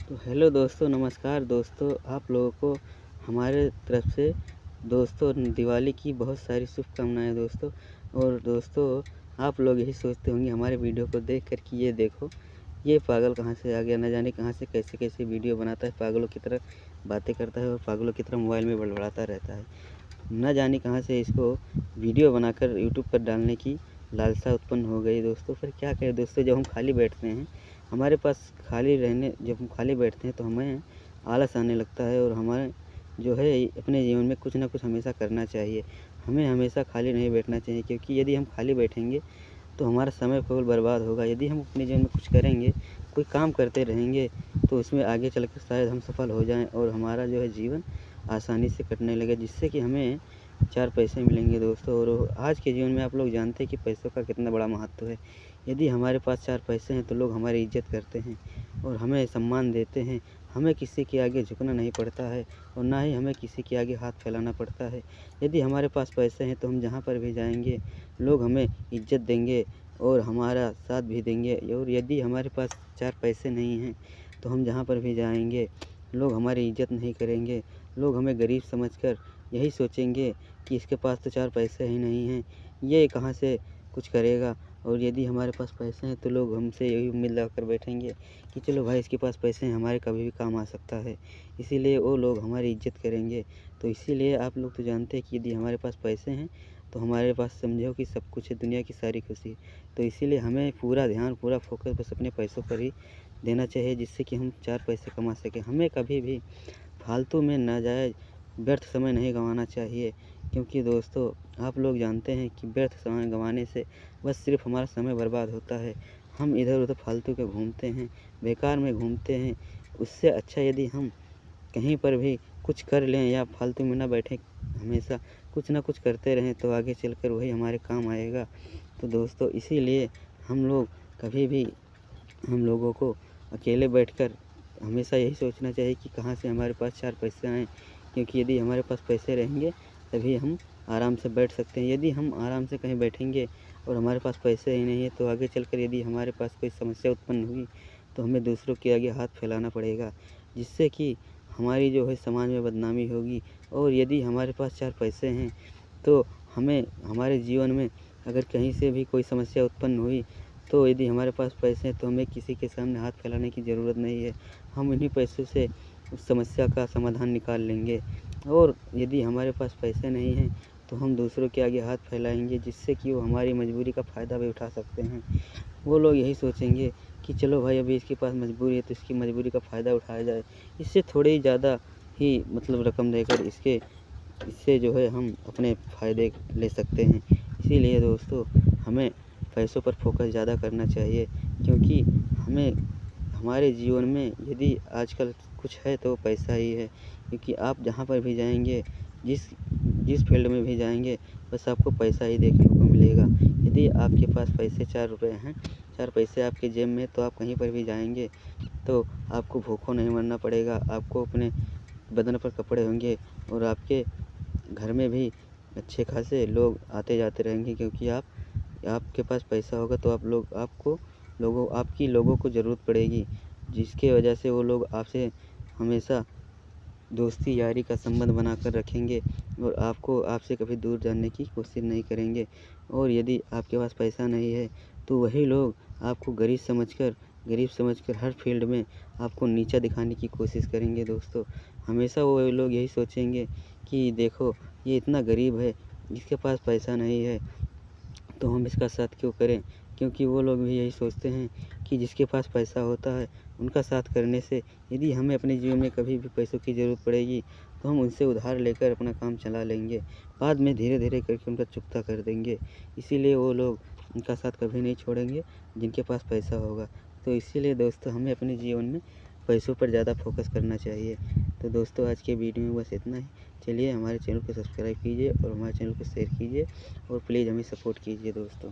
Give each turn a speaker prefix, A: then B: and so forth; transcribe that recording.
A: तो हेलो दोस्तों, नमस्कार दोस्तों। आप लोगों को हमारे तरफ से दोस्तों दिवाली की बहुत सारी शुभकामनाएँ दोस्तों। और दोस्तों, आप लोग यही सोचते होंगे हमारे वीडियो को देख कर कि ये देखो, ये पागल कहाँ से आ गया, न जाने कहाँ से कैसे-कैसे वीडियो बनाता है, पागलों की तरह बातें करता है और पागलों की तरह मोबाइल में बड़बड़ाता रहता है। न जाने कहाँ से इसको वीडियो बनाकर यूट्यूब पर डालने की लालसा उत्पन्न हो गई दोस्तों। पर क्या करें दोस्तों, जब हम खाली बैठते हैं, हमारे पास जब हम खाली बैठते हैं तो हमें आलस आने लगता है और हमें जो है अपने जीवन में कुछ न कुछ हमेशा करना चाहिए। हमें हमेशा खाली नहीं बैठना चाहिए, क्योंकि यदि हम खाली बैठेंगे तो हमारा समय केवल बर्बाद होगा। यदि हम अपने जीवन में कुछ करेंगे, कोई काम करते रहेंगे, तो उसमें आगे चलकर शायद हम सफल हो जाएँ और हमारा जो है जीवन आसानी से कटने लगे, जिससे कि हमें 4 पैसे मिलेंगे दोस्तों। और आज के जीवन में आप लोग जानते हैं कि पैसों का कितना बड़ा महत्व है। यदि हमारे पास 4 पैसे हैं तो लोग हमारी इज़्ज़त करते हैं और हमें सम्मान देते हैं। हमें किसी के आगे झुकना नहीं पड़ता है और ना ही हमें किसी के आगे हाथ फैलाना पड़ता है। यदि हमारे पास पैसे हैं तो हम जहाँ पर भी जाएँगे, लोग हमें इज़्ज़त देंगे और हमारा साथ भी देंगे। और यदि हमारे पास 4 पैसे नहीं हैं तो हम जहाँ पर भी जाएँगे, लोग हमारी इज़्ज़त नहीं करेंगे। लोग हमें गरीब समझकर यही सोचेंगे कि इसके पास तो 4 पैसे ही नहीं हैं, ये कहाँ से कुछ करेगा। और यदि हमारे पास पैसे हैं तो लोग हमसे यही उम्मीद लगाकर बैठेंगे कि चलो भाई, इसके पास पैसे हैं, हमारे कभी भी काम आ सकता है। इसीलिए वो लोग हमारी इज़्ज़त करेंगे। तो इसीलिए आप लोग तो जानते हैं कि यदि हमारे पास पैसे हैं तो हमारे पास समझो कि सब कुछ है, दुनिया की सारी खुशी। तो इसीलिए हमें पूरा ध्यान, पूरा फ़ोकस बस अपने पैसों पर ही देना चाहिए, जिससे कि हम 4 पैसे कमा सकें। हमें कभी भी फालतू में नाजायज़ व्यर्थ समय नहीं गँवाना चाहिए, क्योंकि दोस्तों, आप लोग जानते हैं कि व्यर्थ समय गँवाने से बस सिर्फ़ हमारा समय बर्बाद होता है। हम इधर-उधर फालतू के घूमते हैं, बेकार में घूमते हैं। उससे अच्छा यदि हम कहीं पर भी कुछ कर लें या फालतू में ना बैठें, हमेशा कुछ ना कुछ करते रहें, तो आगे चलकर वही हमारे काम आएगा। तो दोस्तों, इसीलिए हम लोग कभी भी हम लोगों को अकेले बैठकर हमेशा यही सोचना चाहिए कि कहाँ से हमारे पास 4 पैसे आएँ, क्योंकि यदि हमारे पास पैसे रहेंगे तभी हम आराम से बैठ सकते हैं। यदि हम आराम से कहीं बैठेंगे और हमारे पास पैसे ही नहीं है, तो आगे चलकर यदि हमारे पास कोई समस्या उत्पन्न हुई तो हमें दूसरों के आगे हाथ फैलाना पड़ेगा, जिससे कि हमारी जो है समाज में बदनामी होगी। और यदि हमारे पास 4 पैसे हैं तो हमें हमारे जीवन में अगर कहीं से भी कोई समस्या उत्पन्न हुई, तो यदि हमारे पास पैसे हैं तो हमें किसी के सामने हाथ फैलाने की ज़रूरत नहीं है। हम इन्हीं पैसों से उस समस्या का समाधान निकाल लेंगे। और यदि हमारे पास पैसे नहीं हैं तो हम दूसरों के आगे हाथ फैलाएँगे, जिससे कि वो हमारी मजबूरी का फ़ायदा भी उठा सकते हैं। वो लोग यही सोचेंगे कि चलो भाई, अभी इसके पास मजबूरी है तो इसकी मजबूरी का फ़ायदा उठाया जाए। इससे थोड़ी ज़्यादा ही मतलब रकम देकर इससे जो है हम अपने फ़ायदे ले सकते हैं। इसीलिए दोस्तों, हमें पैसों पर फ़ोकस ज़्यादा करना चाहिए, क्योंकि हमें हमारे जीवन में यदि आजकल कुछ है तो पैसा ही है। क्योंकि आप जहाँ पर भी जाएँगे, जिस जिस फ़ील्ड में भी जाएँगे, बस आपको पैसा ही देखने को मिलेगा। यदि आपके पास पैसे 4 रुपए हैं, 4 पैसे आपके जेब में, तो आप कहीं पर भी जाएँगे तो आपको भूखों नहीं मरना पड़ेगा। आपको अपने बदन पर कपड़े होंगे और आपके घर में भी अच्छे खासे लोग आते-जाते रहेंगे, क्योंकि आपके पास पैसा होगा तो आपकी लोगों को ज़रूरत पड़ेगी, जिसकी वजह से वो लोग आपसे हमेशा दोस्ती यारी का संबंध बनाकर रखेंगे और आपसे कभी दूर जाने की कोशिश नहीं करेंगे। और यदि आपके पास पैसा नहीं है तो वही लोग आपको गरीब समझकर हर फील्ड में आपको नीचा दिखाने की कोशिश करेंगे दोस्तों। हमेशा वो लोग यही सोचेंगे कि देखो, ये इतना गरीब है, इसके पास पैसा नहीं है, तो हम इसका साथ क्यों करें? क्योंकि वो लोग भी यही सोचते हैं कि जिसके पास पैसा होता है, उनका साथ करने से यदि हमें अपने जीवन में कभी भी पैसों की ज़रूरत पड़ेगी, तो हम उनसे उधार लेकर अपना काम चला लेंगे। बाद में धीरे-धीरे करके उनका चुकता कर देंगे। इसीलिए वो लोग उनका साथ कभी नहीं छोड़ेंगे, जिनके पास पैसा होगा। तो इसीलिए दोस्तों, हमें अपने जीवन में पैसों पर ज़्यादा फ़ोकस करना चाहिए। तो दोस्तों, आज के वीडियो में बस इतना ही। चलिए, हमारे चैनल को सब्सक्राइब कीजिए और हमारे चैनल को शेयर कीजिए और प्लीज़ हमें सपोर्ट कीजिए दोस्तों।